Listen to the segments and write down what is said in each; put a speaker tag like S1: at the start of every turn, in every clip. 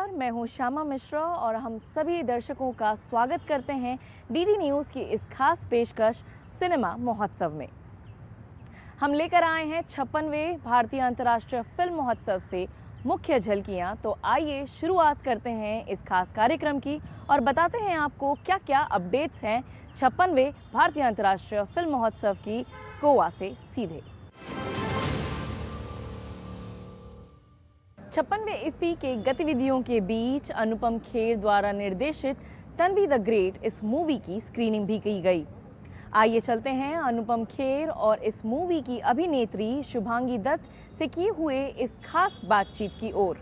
S1: नमस्कार, मैं हूं श्यामा मिश्रा और हम सभी दर्शकों का स्वागत करते हैं डीडी न्यूज़ की इस खास पेशकश सिनेमा महोत्सव में। हम लेकर आए हैं 56वें भारतीय अंतर्राष्ट्रीय फिल्म महोत्सव से मुख्य झलकियां। तो आइए शुरुआत करते हैं इस खास कार्यक्रम की और बताते हैं आपको क्या क्या अपडेट्स हैं 56वें भारतीय अंतर्राष्ट्रीय फिल्म महोत्सव की गोवा से सीधे। 56वें इफ्फी के गतिविधियों के बीच अनुपम खेर द्वारा निर्देशित तन्वी द ग्रेट इस मूवी की स्क्रीनिंग भी की गई। आइए चलते हैं अनुपम खेर और इस मूवी की अभिनेत्री शुभांगी दत्त से किए हुए इस खास बातचीत की ओर।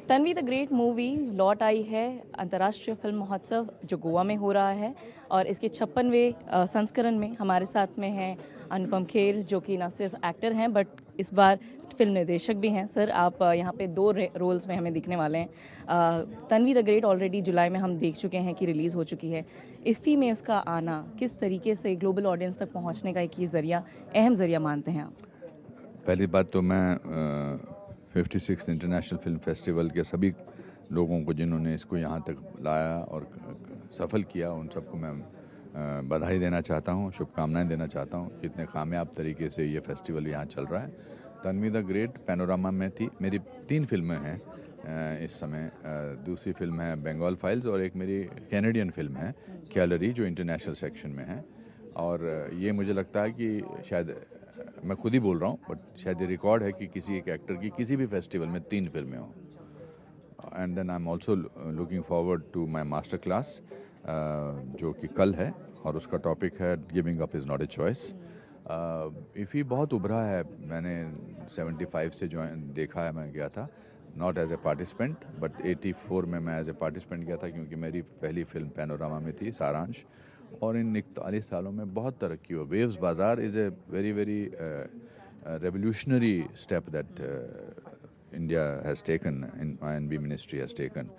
S1: तन्वी द ग्रेट मूवी लौट आई है अंतर्राष्ट्रीय फिल्म महोत्सव जो गोवा में हो रहा है और इसके 56वें संस्करण में हमारे साथ में हैं अनुपम खेर जो कि न सिर्फ एक्टर हैं बट इस बार फिल्म निर्देशक भी हैं। सर, आप यहाँ पे दो रोल्स में हमें दिखने वाले हैं। तन्वी द ग्रेट ऑलरेडी जुलाई में हम देख चुके हैं कि रिलीज़ हो चुकी है। इफ़ी में उसका आना किस तरीके से ग्लोबल ऑडियंस तक पहुँचने का एक ये ज़रिया, अहम ज़रिया मानते हैं आप?
S2: पहली बात तो मैं 56 इंटरनेशनल फिल्म फेस्टिवल के सभी लोगों को जिन्होंने इसको यहाँ तक लाया और सफल किया उन सबको मैं बधाई देना चाहता हूँ, शुभकामनाएं देना चाहता हूँ। कितने कामयाब तरीके से ये फेस्टिवल यहाँ चल रहा है। तन्वी द ग्रेट पैनोरामा में थी। मेरी 3 फिल्में हैं इस समय। दूसरी फिल्म है बंगाल फाइल्स और एक मेरी कैनेडियन फिल्म है कैलरी जो इंटरनेशनल सेक्शन में है। और ये मुझे लगता है कि शायद मैं खुद ही बोल रहा हूँ बट शायद ये रिकॉर्ड है कि किसी एक एक्टर की किसी भी फेस्टिवल में 3 फिल्में हों। And then I am also looking forward to my master class जो कि कल है और उसका टॉपिक है giving up is not a choice. IFFI बहुत उभरा है। मैंने 75 से ज्वाइन देखा है, मैं गया था not as a participant but 84 में मैं एज ए पार्टिसिपेंट गया था क्योंकि मेरी पहली फिल्म पैनोरामा में थी सारांश। और इन 41 सालों में बहुत तरक्की हो। वेव्स बाज़ार is a very very revolutionary step that India has taken, INB ministry has taken।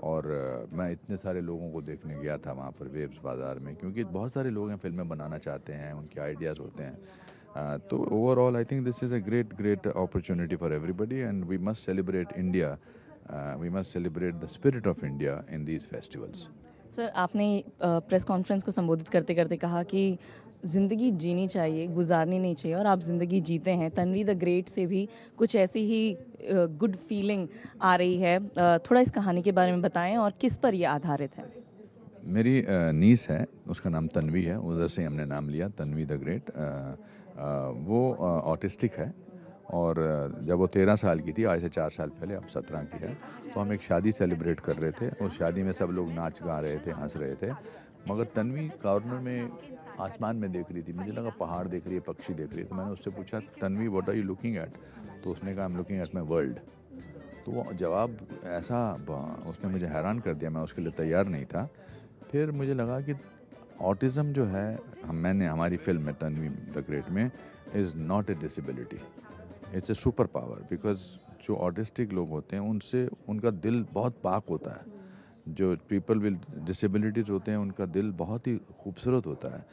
S2: और मैं इतने सारे लोगों को देखने गया था वहाँ पर वेव्स बाज़ार में क्योंकि बहुत सारे लोग हैं फिल्में बनाना चाहते हैं, उनके आइडियाज़ होते हैं। तो overall I think this is a great opportunity for everybody and we must celebrate India, we must celebrate the spirit of India in these festivals.
S1: Sir, आपने प्रेस कॉन्फ्रेंस को संबोधित करते करते कहा कि ज़िंदगी जीनी चाहिए, गुजारनी नहीं चाहिए और आप ज़िंदगी जीते हैं। तन्वी द ग्रेट से भी कुछ ऐसी ही गुड फीलिंग आ रही है। थोड़ा इस कहानी के बारे में बताएं और किस पर ये आधारित है?
S2: मेरी नीस है, उसका नाम तन्वी है, उधर से हमने नाम लिया तन्वी द ग्रेट। वो ऑटिस्टिक है और जब वो 13 साल की थी, आज से 4 साल पहले, अब 17 की है, तो हम एक शादी सेलिब्रेट कर रहे थे और शादी में सब लोग नाच गा रहे थे, हंस रहे थे। मगर तन्वी कॉर्नर में आसमान में देख रही थी। मुझे लगा पहाड़ देख रही है, पक्षी देख रही है। तो मैंने उससे पूछा, Tanvi what are you looking at? तो उसने कहा I am looking at my world. तो वो जवाब ऐसा उसने मुझे हैरान कर दिया, मैं उसके लिए तैयार नहीं था। फिर मुझे लगा कि ऑटिज़म जो है, मैंने हमारी फिल्म में तन्वी द ग्रेट में is not A disability, it's a super power. Because जो ऑटिस्टिक लोग होते हैं उनसे उनका दिल बहुत पाक होता है। जो पीपल विद डिसेबिलिटीज़ होते हैं उनका दिल बहुत ही खूबसूरत होता है।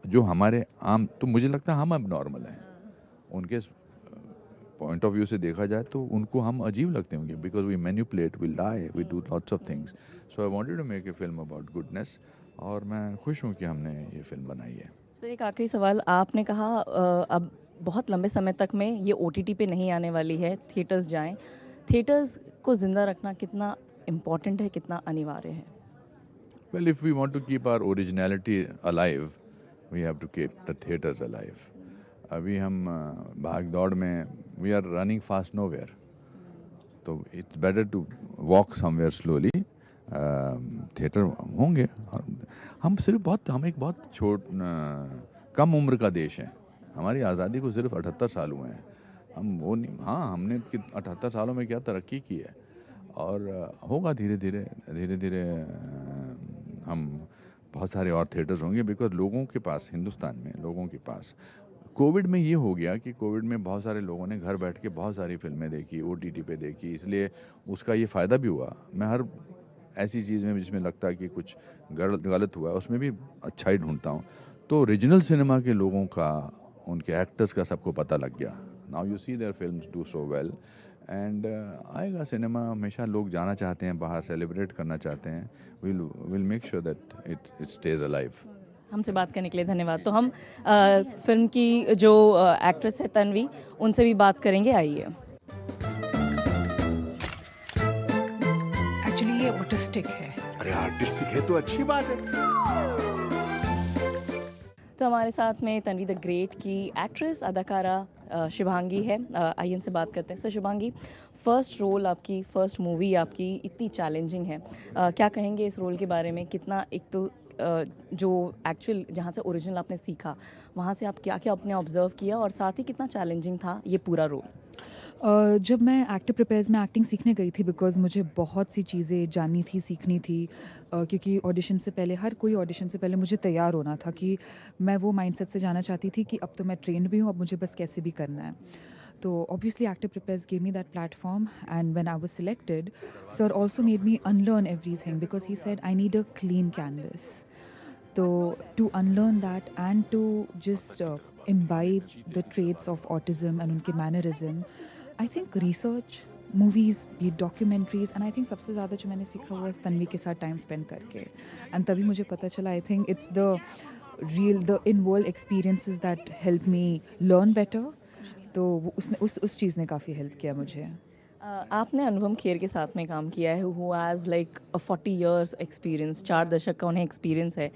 S2: जो हमारे आम, तो मुझे लगता है हम अब नॉर्मल हैं, उनके पॉइंट ऑफ व्यू से देखा जाए तो उनको हम अजीब लगते होंगे because we manipulate, we lie, we do lots of things. So I wanted to make a film about goodness और मैं खुश हूँ कि हमने ये फिल्म बनाई है।
S1: सर, एक आखिरी सवाल। आपने कहा अब बहुत लंबे समय तक में ये OTT पे नहीं आने वाली है, थिएटर्स जाएं। थिएटर्स को ज़िंदा रखना कितना इम्पोर्टेंट है, कितना अनिवार्य है?
S2: Well, if we want to keep our originality alive we have to keep the theatres alive. अभी हम भाग दौड़ में we are running fast nowhere, तो it's better to walk somewhere slowly. Theatre होंगे और हम एक बहुत कम उम्र का देश है। हमारी आज़ादी को सिर्फ 78 साल हुए हैं। हम वो नहीं, हाँ हमने 78 सालों में क्या तरक्की की है। और होगा धीरे धीरे हम बहुत सारे और थिएटर्स होंगे बिकॉज लोगों के पास, हिंदुस्तान में लोगों के पास कोविड में ये हो गया कि कोविड में बहुत सारे लोगों ने घर बैठ के बहुत सारी फिल्में देखी, OTT पे देखी, इसलिए उसका ये फ़ायदा भी हुआ। मैं हर ऐसी चीज़ में जिसमें लगता है कि कुछ गलत हुआ है उसमें भी अच्छाई ढूंढता हूँ। तो ओरिजिनल सिनेमा के लोगों का, उनके एक्टर्स का सबको पता लग गया। Now you see their films do so well and आएगा सिनेमा, हमेशा लोग जाना चाहते हैं बाहर, सेलिब्रेट करना चाहते हैं. Will make sure that it stage alive.
S1: हमसे बात करने के लिए धन्यवाद। तो हम फिल्म की जो एक्ट्रेस है तन्वी, उनसे भी बात करेंगे, आइए।
S3: एक्चुअली ये ऑटिस्टिक है।
S4: अरे आर्टिस्टिक है तो अच्छी बात है.
S1: तो हमारे साथ में तन्वी द ग्रेट की एक्ट्रेस अदाकारा शुभांगी है। आइए इनसे बात करते हैं। सो शुभांगी, फर्स्ट रोल आपकी, फर्स्ट मूवी आपकी इतनी चैलेंजिंग है, क्या कहेंगे इस रोल के बारे में? कितना, एक तो जो एक्चुअल जहाँ से ओरिजिनल आपने सीखा, वहाँ से आप क्या क्या आपने ऑब्जर्व किया, और साथ ही कितना चैलेंजिंग था ये पूरा रोल?
S5: जब मैं एक्टिव प्रिपेयर्स में एक्टिंग सीखने गई थी, बिकॉज़ मुझे बहुत सी चीज़ें जाननी थी, सीखनी थी, क्योंकि ऑडिशन से पहले, हर कोई ऑडिशन से पहले मुझे तैयार होना था कि मैं वो माइंडसेट से जाना चाहती थी कि अब तो मैं ट्रेंड भी हूँ, अब मुझे बस कैसे भी करना है. तो obviously active prepares gave me that platform, and when I was selected, sir also made me unlearn everything because he said I need a clean canvas. So to unlearn that and to just imbibe the traits of autism and उनके mannerism, I think research, movies, be it documentaries, and I think सबसे ज़्यादा जो मैंने सीखा हुआ है तन्वी के साथ टाइम स्पेंड करके, and तभी मुझे पता चला I think it's the in-world experiences that help me learn better. तो उसने उस चीज़ ने काफ़ी हेल्प किया मुझे.
S1: आपने अनुपम खेर के साथ में काम किया है, who has like 40 years experience, 4 दशक का उन्हें एक्सपीरियंस है.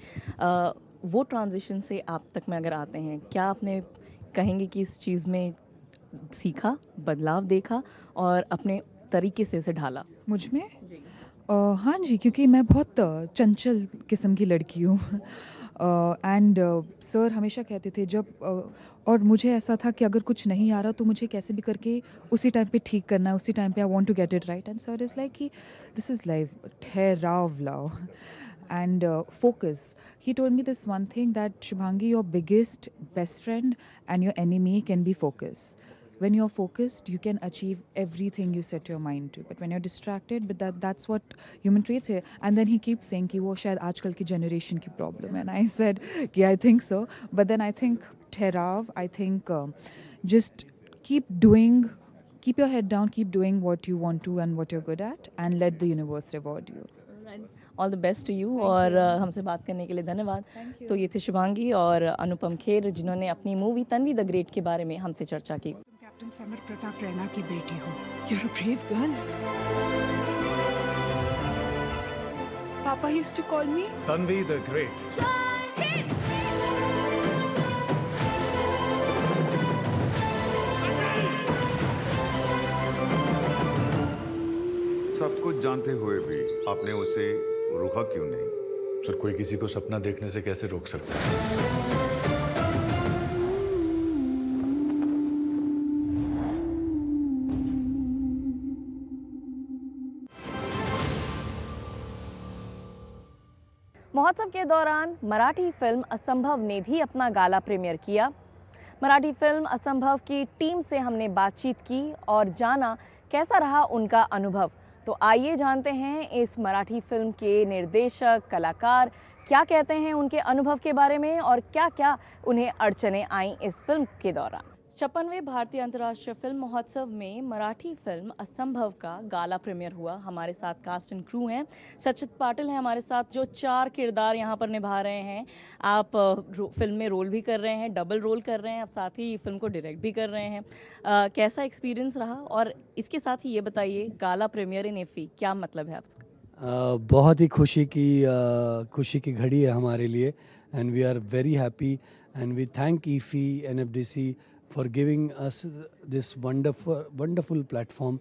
S1: वो ट्रांजिशन से आप तक में अगर आते हैं, क्या आपने कहेंगे कि इस चीज़ में सीखा, बदलाव देखा और अपने तरीके से इसे ढाला?
S5: मुझ में हाँ जी, क्योंकि मैं बहुत चंचल किस्म की लड़की हूँ. एंड सर हमेशा कहते थे और मुझे ऐसा था कि अगर कुछ नहीं आ रहा तो मुझे कैसे भी करके उसी टाइम पे ठीक करना है, उसी टाइम पे I want to get it right. And sir is like कि दिस इज़ लाइफ, ठहराव लाओ and focus. He told me this one thing, that Shubhangi, your biggest best friend and your enemy can be focus. When you're focused, you can achieve everything you set your mind to. But when you're distracted, but that's what human traits है. And then he keeps saying कि वो शायद आजकल की generation की problem है. And I said, yeah, I think so. But then I think ठहराव, I think just keep your head down, keep doing what you want to and what you're good at, and let the universe reward you.
S1: All the best to you, और हमसे बात करने के लिए धन्यवाद. तो ये थे शुभांगी और अनुपम खेर, जिन्होंने अपनी मूवी तन्वी द ग्रेट के बारे में हमसे चर्चा की.
S3: कैप्टन समर प्रताप रैना की बेटी हो. You're a brave girl.
S5: Papa used to call me
S4: Tanvi the Great. सब कुछ जानते हुए भी आपने उसे रोका क्यों नहीं?
S6: सर, कोई किसी को सपना देखने से कैसे रोक सकता है?
S1: महोत्सव के दौरान मराठी फिल्म असंभव ने भी अपना गाला प्रीमियर किया. मराठी फिल्म असंभव की टीम से हमने बातचीत की और जाना कैसा रहा उनका अनुभव. तो आइए जानते हैं इस मराठी फिल्म के निर्देशक, कलाकार क्या कहते हैं उनके अनुभव के बारे में, और क्या क्या उन्हें अड़चनें आईं इस फिल्म के दौरान. 56वें भारतीय अंतर्राष्ट्रीय फिल्म महोत्सव में मराठी फिल्म असंभव का गाला प्रीमियर हुआ. हमारे साथ कास्ट एंड क्रू हैं. सचित पाटिल हैं हमारे साथ, जो 4 किरदार यहाँ पर निभा रहे हैं. आप फिल्म में रोल भी कर रहे हैं, डबल रोल कर रहे हैं, आप साथ ही फिल्म को डायरेक्ट भी कर रहे हैं. कैसा एक्सपीरियंस रहा, और इसके साथ ही ये बताइए, गाला प्रीमियर इन इफ़ी क्या मतलब है आपका?
S7: बहुत ही खुशी की घड़ी है हमारे लिए, and we are very happy, and we thank IFFI NFDC for giving us this wonderful platform.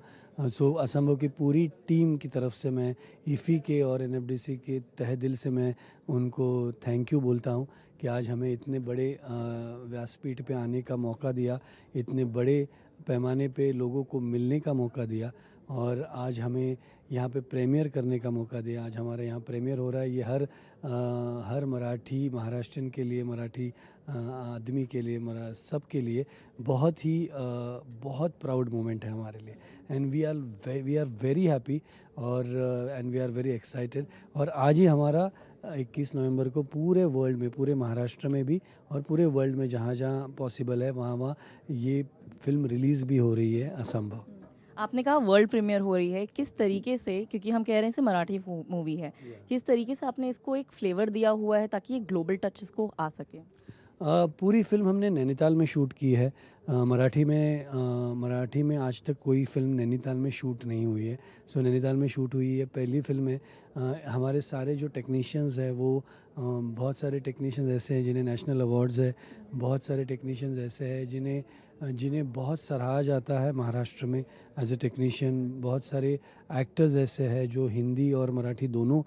S7: So असंभव की पूरी टीम की तरफ से मैं ईफी के और एनएफडीसी के तहे दिल से मैं उनको थैंक यू बोलता हूँ कि आज हमें इतने बड़े व्यासपीठ पे आने का मौका दिया, इतने बड़े पैमाने पे लोगों को मिलने का मौका दिया, और आज हमें यहाँ पे प्रीमियर करने का मौका दिया. आज हमारे यहाँ प्रीमियर हो रहा है. ये हर मराठी महाराष्ट्रन के लिए, मराठी आदमी के लिए, सब के लिए बहुत प्राउड मोमेंट है हमारे लिए. And we are very happy, और and we are very excited. और आज ही हमारा 21 नवंबर को पूरे वर्ल्ड में, पूरे महाराष्ट्र में भी और पूरे वर्ल्ड में जहाँ पॉसिबल है वहाँ ये फिल्म रिलीज़ भी हो रही है, असंभव.
S1: आपने कहा वर्ल्ड प्रीमियर हो रही है, किस तरीके से, क्योंकि हम कह रहे हैं इसे मराठी मूवी है, किस तरीके से आपने इसको एक फ्लेवर दिया हुआ है ताकि ये ग्लोबल टच इसको आ सके?
S7: पूरी फ़िल्म हमने नैनीताल में शूट की है। मराठी में आज तक कोई फ़िल्म नैनीताल में शूट नहीं हुई है। सो नैनीताल में शूट हुई है, पहली फ़िल्म है। हमारे सारे जो टेक्नीशियंस हैं वो बहुत सारे टेक्नीशियंस ऐसे हैं जिन्हें नेशनल अवार्ड्स है, बहुत सारे टेक्नीशियंस ऐसे हैं जिन्हें बहुत सराहा जाता है महाराष्ट्र में एज ए टेक्नीशियन। बहुत सारे एक्टर्स ऐसे हैं जो हिंदी और मराठी दोनों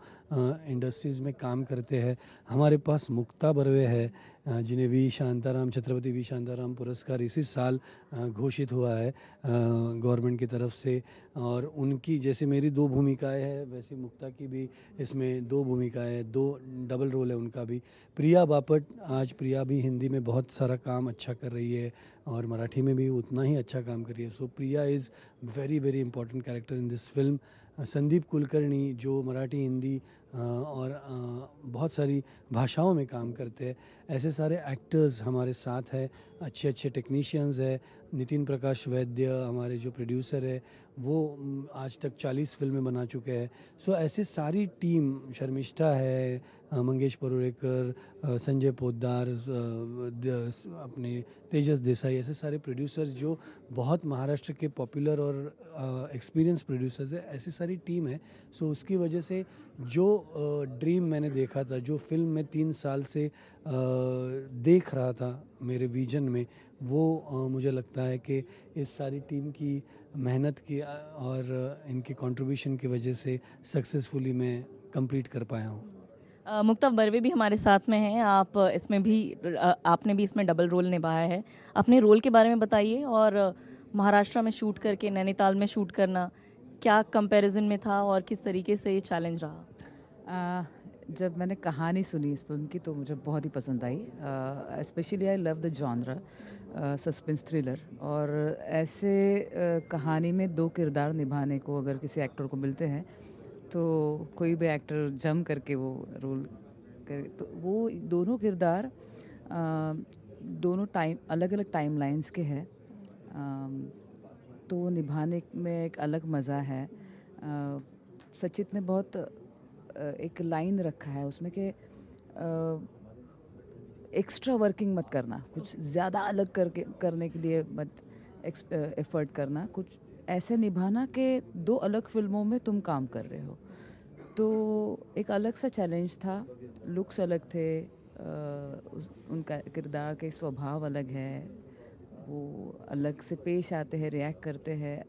S7: इंडस्ट्रीज़ में काम करते हैं। हमारे पास मुक्ता बर्वे है, जिन्हें वी शांताराम, छत्रपति वी शांताराम पुरस्कार इसी साल घोषित हुआ है गवर्नमेंट की तरफ से। और उनकी जैसे मेरी 2 भूमिकाएँ हैं, वैसे मुक्ता की भी इसमें 2 भूमिकाएँ हैं, 2 डबल रोल है उनका भी। प्रिया बापट, आज प्रिया भी हिंदी में बहुत सारा काम अच्छा कर रही है और मराठी में भी उतना ही अच्छा काम कर रही है। So Priya is very very important character in this film. Sandeep Kulkarni जो मराठी, हिंदी और बहुत सारी भाषाओं में काम करते हैं, ऐसे सारे एक्टर्स हमारे साथ हैं, अच्छे अच्छे टेक्नीशियंस हैं। नितिन प्रकाश वैद्य हमारे जो प्रोड्यूसर है, वो आज तक 40 फिल्में बना चुके हैं। सो ऐसे सारी टीम, शर्मिष्ठा है, मंगेश परुड़ेकर, संजय पोद्दार, अपने तेजस देसाई, ऐसे सारे प्रोड्यूसर्स जो बहुत महाराष्ट्र के पॉपुलर और एक्सपीरियंस प्रोड्यूसर्स है, ऐसी सारी टीम है। सो उसकी वजह से जो ड्रीम मैंने देखा था, जो फिल्म मैं 3 साल से देख रहा था मेरे विजन में, वो मुझे लगता है कि इस सारी टीम की मेहनत की और इनके कंट्रीब्यूशन की वजह से सक्सेसफुली मैं कंप्लीट कर पाया हूँ।
S1: मुक्ता बर्वे भी हमारे साथ में हैं, आप इसमें भी आपने भी इसमें डबल रोल निभाया है। अपने रोल के बारे में बताइए और महाराष्ट्र में शूट करके नैनीताल में शूट करना क्या कंपैरिजन में था और किस तरीके से ये चैलेंज रहा?
S8: जब मैंने कहानी सुनी इस फिल्म की तो मुझे बहुत ही पसंद आई। Specially I love the genre suspense thriller, और ऐसे कहानी में 2 किरदार निभाने को अगर किसी एक्टर को मिलते हैं तो कोई भी एक्टर जम करके वो रोल करे। तो वो दोनों किरदार दोनों टाइम अलग अलग टाइम लाइन्स के हैं, तो निभाने में एक अलग मज़ा है। सचित ने बहुत एक लाइन रखा है उसमें कि एक्स्ट्रा वर्किंग मत करना, कुछ ज़्यादा अलग करके करने के लिए मत एफर्ट करना, कुछ ऐसे निभाना कि 2 अलग फिल्मों में तुम काम कर रहे हो। तो एक अलग सा चैलेंज था, लुक्स अलग थे, उनका किरदार के स्वभाव अलग है, वो अलग से पेश आते हैं, रिएक्ट करते हैं।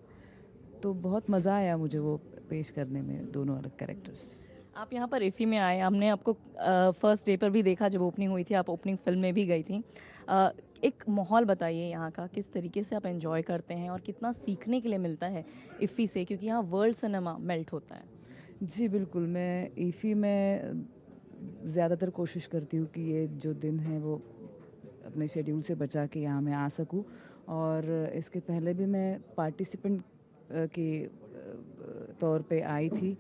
S8: तो बहुत मज़ा आया मुझे वो पेश करने में, दोनों अलग कैरेक्टर्स।
S1: आप यहाँ पर इफ़ी में आए, हमने आपको फर्स्ट डे पर भी देखा जब ओपनिंग हुई थी, आप ओपनिंग फिल्म में भी गई थी। एक माहौल बताइए यहाँ का, किस तरीके से आप एंजॉय करते हैं और कितना सीखने के लिए मिलता है इफ़ी से, क्योंकि यहाँ वर्ल्ड सिनेमा मेल्ट होता है।
S8: जी बिल्कुल, मैं ईफ़ी में ज़्यादातर कोशिश करती हूँ कि ये जो दिन है वो अपने शेड्यूल से बचा के यहाँ मैं आ सकूँ। और इसके पहले भी मैं पार्टिसिपेंट के तौर पे आई थी।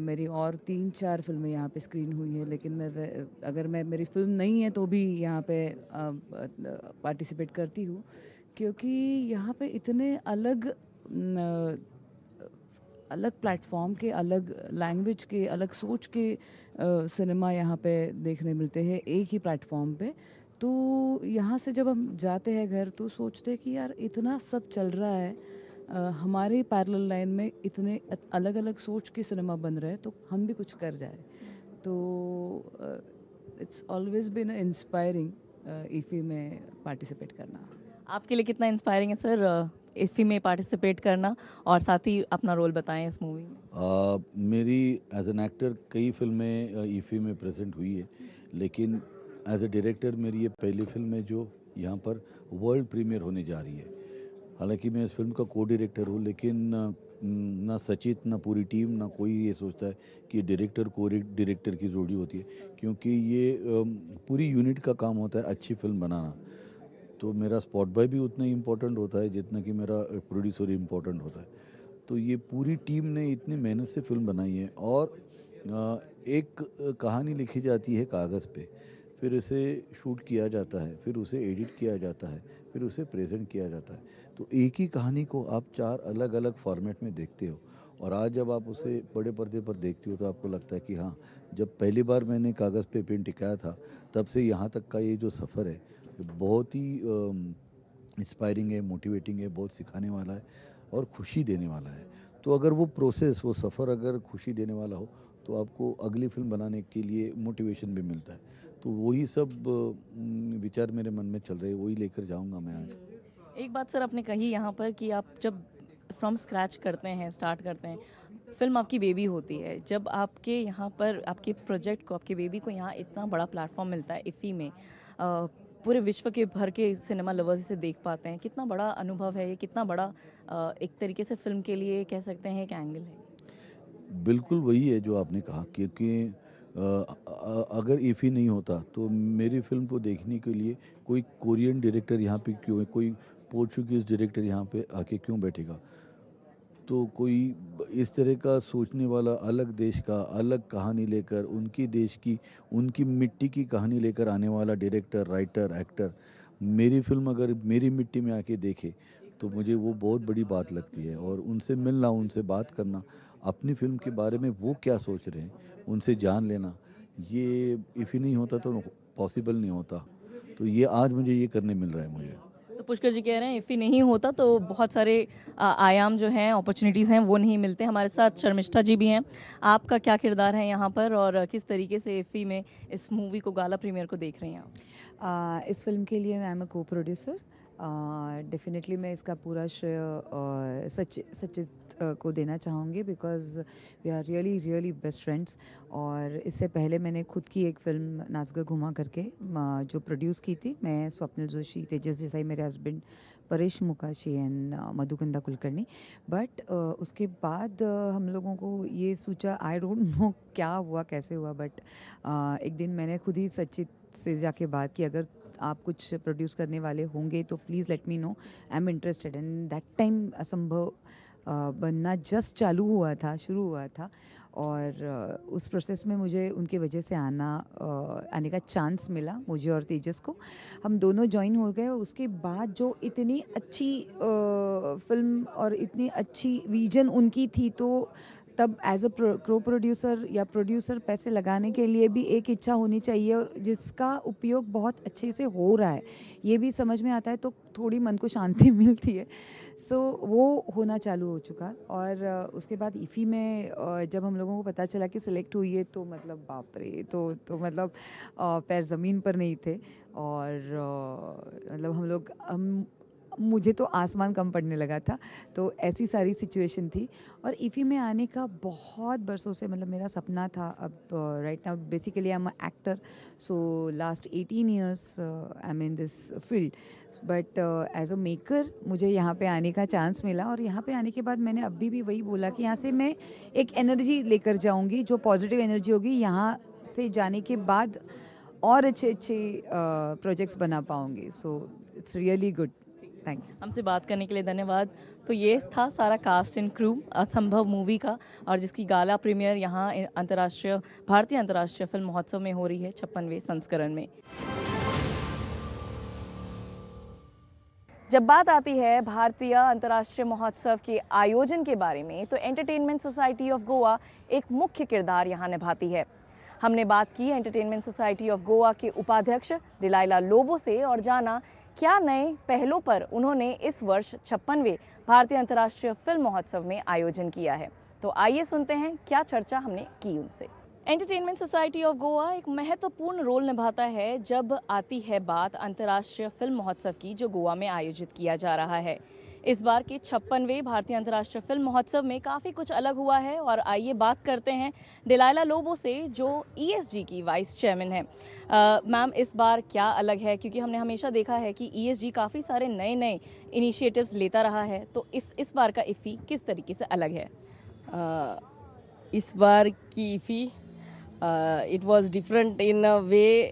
S8: मेरी और 3-4 फिल्में यहाँ पे स्क्रीन हुई हैं, लेकिन अगर मेरी फिल्म नहीं है तो भी यहाँ पे पार्टिसिपेट करती हूँ, क्योंकि यहाँ पे इतने अलग अलग प्लेटफॉर्म के, अलग लैंग्वेज के, अलग सोच के सिनेमा यहाँ पे देखने मिलते हैं एक ही प्लेटफॉर्म पे। तो यहाँ से जब हम जाते हैं घर तो सोचते हैं कि यार इतना सब चल रहा है, हमारे पैरेलल लाइन में इतने अलग अलग सोच के सिनेमा बन रहे हैं, तो हम भी कुछ कर जाए। तो इट्स ऑलवेज बिन इंस्पायरिंग ईफ़ी में पार्टिसिपेट करना।
S1: आपके लिए कितना इंस्पायरिंग है सर इफ़ी में पार्टिसिपेट करना, और साथ ही अपना रोल बताएं इस मूवी में?
S9: मेरी एज एन एक्टर कई फिल्में ईफ़ी में प्रेजेंट हुई है, लेकिन एज ए डायरेक्टर मेरी ये पहली फिल्म है जो यहाँ पर वर्ल्ड प्रीमियर होने जा रही है। हालांकि मैं इस फिल्म का को डायरेक्टर हूँ, लेकिन ना सचित, ना पूरी टीम, ना कोई ये सोचता है कि डायरेक्टर को डायरेक्टर की जोड़ी होती है, क्योंकि ये पूरी यूनिट का काम होता है अच्छी फिल्म बनाना। तो मेरा स्पॉट बॉय भी उतना ही इम्पोर्टेंट होता है जितना कि मेरा प्रोड्यूसर इम्पोर्टेंट होता है। तो ये पूरी टीम ने इतनी मेहनत से फिल्म बनाई है, और एक कहानी लिखी जाती है कागज़ पे, फिर उसे शूट किया जाता है, फिर उसे एडिट किया जाता है, फिर उसे प्रेजेंट किया जाता है। तो एक ही कहानी को आप 4 अलग-अलग फॉर्मेट में देखते हो और आज जब आप उसे बड़े पर्दे पर देखते हो तो आपको लगता है कि हाँ, जब पहली बार मैंने कागज़ पे पेन टिकाया था, तब से यहाँ तक का ये जो सफ़र है, ये बहुत ही इंस्पायरिंग है, मोटिवेटिंग है, बहुत सिखाने वाला है और खुशी देने वाला है। तो अगर वो प्रोसेस, वो सफ़र अगर खुशी देने वाला हो, तो आपको अगली फ़िल्म बनाने के लिए मोटिवेशन भी मिलता है। तो वही सब विचार मेरे मन में चल रहे हैं, वही लेकर जाऊँगा मैं आज।
S1: एक बात सर आपने कही यहाँ पर कि आप जब फ्रॉम स्क्रैच करते हैं, स्टार्ट करते हैं, फ़िल्म आपकी बेबी होती है। जब आपके यहाँ पर आपके प्रोजेक्ट को, आपके बेबी को यहाँ इतना बड़ा प्लेटफ़ॉर्म मिलता है इफ़ी में, पूरे विश्व के भर के सिनेमा लवर्स इसे देख पाते हैं। कितना बड़ा अनुभव है ये, कितना बड़ा एक तरीके से फ़िल्म के लिए कह सकते हैं एक एंगल है।
S9: बिल्कुल वही है जो आपने कहा, क्योंकि अगर ईफी नहीं होता तो मेरी फ़िल्म को देखने के लिए कोई कोरियन डायरेक्टर यहाँ पे क्यों है, कोई पोर्चुगीज़ डायरेक्टर यहाँ पे आके क्यों बैठेगा। तो कोई इस तरह का सोचने वाला अलग देश का अलग कहानी लेकर, उनकी देश की, उनकी मिट्टी की कहानी लेकर आने वाला डायरेक्टर, राइटर, एक्टर मेरी फ़िल्म अगर मेरी मिट्टी में आके देखे तो मुझे वो बहुत बड़ी बात लगती है। और उनसे मिलना, उनसे बात करना, अपनी फ़िल्म के बारे में वो क्या सोच रहे हैं, उनसे जान लेना, ये इफ़ ही नहीं होता तो पॉसिबल नहीं होता। तो ये आज मुझे ये करने मिल रहा है मुझे।
S1: तो पुष्कर जी कह रहे हैं इफ़ी नहीं होता तो बहुत सारे आयाम जो हैं, अपॉर्चुनिटीज़ हैं, वो नहीं मिलते। हमारे साथ शर्मिष्ठा जी भी हैं। आपका क्या किरदार है यहाँ पर और किस तरीके से इफ़ी में इस मूवी को गाला प्रीमियर को देख रही हैं आप?
S8: इस फिल्म के लिए आई एम अ को प्रोड्यूसर। डेफिनेटली मैं इसका पूरा श्रेय सचित को देना चाहूँगी, because we are really really best friends. और इससे पहले मैंने खुद की एक फ़िल्म नाचगा घुमा करके जो प्रोड्यूस की थी, मैं, स्वप्निल जोशी, तेजस देसाई, मेरे husband Paresh Mokashi and Madhugandha Kulkarni. But उसके बाद हम लोगों को ये सोचा, आई डोंट नो क्या हुआ, कैसे हुआ, बट एक दिन मैंने खुद ही सचित से जाके बात की, अगर आप कुछ प्रोड्यूस करने वाले होंगे तो please let me know, I am interested. And that time असंभव बनना जस्ट चालू हुआ था, शुरू हुआ था। और उस प्रोसेस में मुझे उनकी वजह से आने का चांस मिला, मुझे और तेजस को। हम दोनों ज्वाइन हो गए। उसके बाद जो इतनी अच्छी फिल्म और इतनी अच्छी विजन उनकी थी, तो तब एज अ को प्रोड्यूसर या प्रोड्यूसर पैसे लगाने के लिए भी एक इच्छा होनी चाहिए, और जिसका उपयोग बहुत अच्छे से हो रहा है ये भी समझ में आता है, तो थोड़ी मन को शांति मिलती है। सो वो होना चालू हो चुका। और उसके बाद इफ़ी में जब हम लोगों को पता चला कि सिलेक्ट हुई है, तो मतलब बाप रे, तो मतलब पैर ज़मीन पर नहीं थे। और मतलब हम मुझे तो आसमान कम पड़ने लगा था। तो ऐसी सारी सिचुएशन थी। और इफ़ी में आने का बहुत बरसों से मतलब मेरा सपना था। अब right now basically I am a actor, so last 18 years I am in this field. But as a maker मुझे यहाँ पे आने का चांस मिला, और यहाँ पे आने के बाद मैंने अभी भी वही बोला कि यहाँ से मैं एक एनर्जी लेकर जाऊँगी, जो पॉजिटिव एनर्जी होगी, यहाँ से जाने के बाद और अच्छे अच्छे प्रोजेक्ट्स बना पाऊँगी। So it's really good. Thank you.
S1: हमसे बात करने के लिए धन्यवाद। तो ये था सारा कास्ट एंड क्रू असंभव मूवी का, और जिसकी गाला प्रीमियर यहाँ भारतीय अंतर्राष्ट्रीय फिल्म महोत्सव में हो रही है 56वें संस्करण में। जब बात आती है भारतीय अंतर्राष्ट्रीय महोत्सव के आयोजन के बारे में, तो एंटरटेनमेंट सोसाइटी ऑफ गोवा एक मुख्य किरदार यहाँ निभाती है। हमने बात की एंटरटेनमेंट सोसाइटी ऑफ गोवा के उपाध्यक्ष डिलाइला लोबो से और जाना क्या नए पहलों पर उन्होंने इस वर्ष 56वें भारतीय अंतर्राष्ट्रीय फिल्म महोत्सव में आयोजन किया है। तो आइए सुनते हैं क्या चर्चा हमने की उनसे। एंटरटेनमेंट सोसाइटी ऑफ गोवा एक महत्वपूर्ण रोल निभाता है जब आती है बात अंतर्राष्ट्रीय फिल्म महोत्सव की, जो गोवा में आयोजित किया जा रहा है। इस बार के 56वें भारतीय अंतर्राष्ट्रीय फिल्म महोत्सव में काफ़ी कुछ अलग हुआ है, और आइए बात करते हैं डिलाइला लोबो से, जो ESG की वाइस चेयरमैन है। मैम, इस बार क्या अलग है, क्योंकि हमने हमेशा देखा है कि ESG काफ़ी सारे नए नए इनिशिएटिव्स लेता रहा है, तो इस बार का इफ़ी किस तरीके से अलग है?
S10: इस बार की इफ़ी it was different in a way.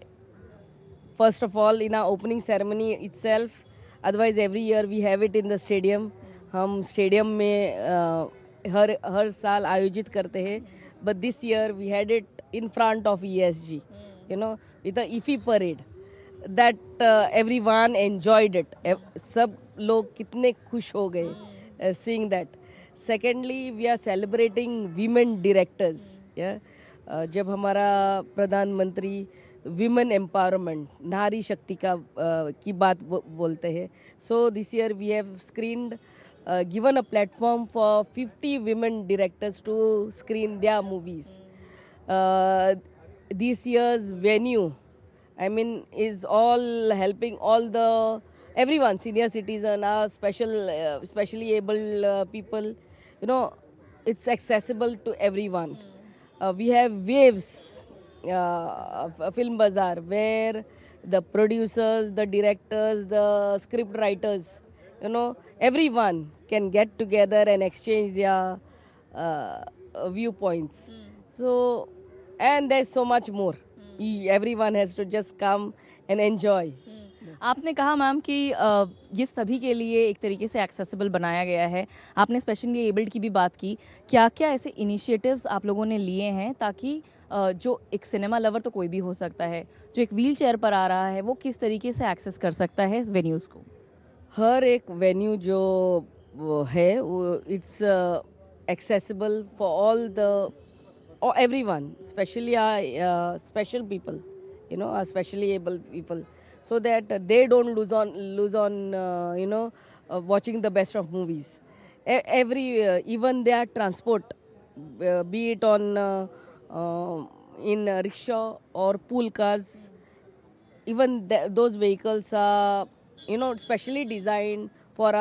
S10: First of all, in our opening ceremony itself, otherwise every year we have it in the stadium. हम स्टेडियम में हर साल आयोजित करते हैं, but this year we had it in front of ESG, you know, with the IFFI parade that everyone enjoyed it. सब लोग कितने खुश हो गए seeing that. Secondly, we are celebrating women directors. Yeah, जब हमारा प्रधानमंत्री विमेन एम्पावरमेंट नारी शक्ति का की बात बोलते हैं, so this year we have screened given a platform for 50 women directors to screen their movies. This year's venue, I mean, is all helping all the everyone, senior citizen, specially able people. You know, it's accessible to everyone. We have waves, film bazaar, where the producers, the directors, the script writers, you know, everyone can get together and exchange their viewpoints. So, and there's so much more. Everyone has to just come and enjoy.
S1: आपने कहा ma'am कि ये सभी के लिए एक तरीके से एक्सेसिबल बनाया गया है। आपने स्पेशली एबल्ड की भी बात की। क्या-क्या ऐसे इनिशिएटिव्स आप लोगों ने लिए हैं ताकि जो एक सिनेमा लवर तो कोई भी हो सकता है, जो एक व्हील चेयर पर आ रहा है, वो किस तरीके से एक्सेस कर सकता है इस वेन्यूज़ को?
S10: हर एक वेन्यू जो वो है वो it's accessible for all the everyone, especially special people, you know, specially able people, so that they don't lose on watching the best of movies. Every even their transport, be it on in rickshaw or pool cars, even those vehicles are, you know, specially designed for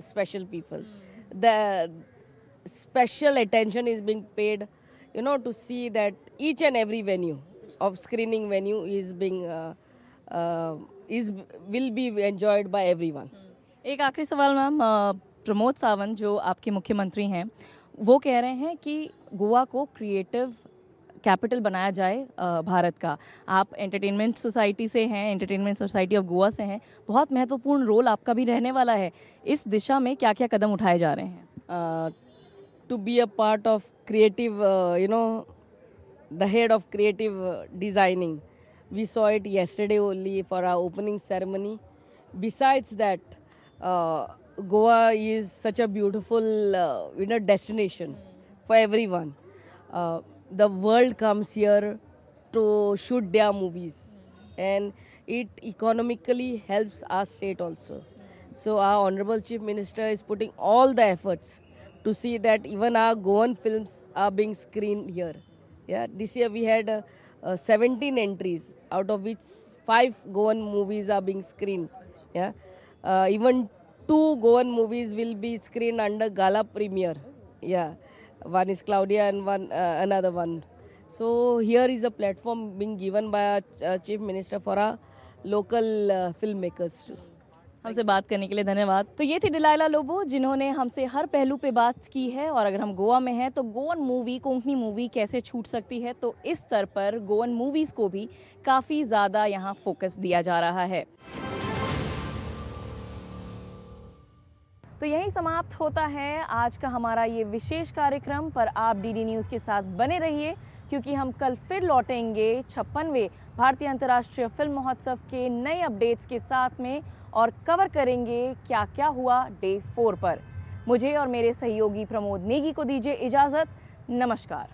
S10: special people. The special attention is being paid, you know, to see that each and every venue of screening venue is being will be enjoyed by everyone.
S1: एक आखिरी सवाल ma'am, Pramod Sawant जो आपके मुख्यमंत्री हैं, वो कह रहे हैं कि गोवा को क्रिएटिव कैपिटल बनाया जाए भारत का। आप एंटरटेनमेंट सोसाइटी से हैं, एंटरटेनमेंट सोसाइटी ऑफ गोवा से हैं, बहुत महत्वपूर्ण रोल आपका भी रहने वाला है। इस दिशा में क्या-क्या कदम उठाए जा रहे हैं?
S10: To be a part of creative, you know, the head of creative designing. We saw it yesterday only for our opening ceremony. Besides that, Goa is such a beautiful, you know, destination for everyone. The world comes here to shoot their movies, and it economically helps our state also. So our Honorable Chief Minister is putting all the efforts to see that even our Goan films are being screened here. Yeah, this year we had 17 entries, out of which 5 Goan movies are being screened. Yeah, even 2 Goan movies will be screened under gala premiere. Yeah, one is Claudia and one another one. So here is a platform being given by our Chief Minister for our local filmmakers too.
S1: हमसे बात करने के लिए धन्यवाद। तो ये थी Delilah Lobo, जिन्होंने हमसे हर पहलू पे बात की है। और अगर हम गोवा में हैं तो गोवन मूवी, कोंकणी मूवी कैसे छूट सकती है, तो इस स्तर पर गोवन मूवीज़ को भी काफ़ी ज़्यादा यहाँ फोकस दिया जा रहा है। तो यही समाप्त होता है आज का हमारा ये विशेष कार्यक्रम। पर आप डीडी न्यूज़ के साथ बने रहिए, क्योंकि हम कल फिर लौटेंगे 56वें भारतीय अंतर्राष्ट्रीय फिल्म महोत्सव के नए अपडेट्स के साथ में, और कवर करेंगे क्या क्या हुआ डे 4 पर। मुझे और मेरे सहयोगी प्रमोद नेगी को दीजिए इजाज़त। नमस्कार।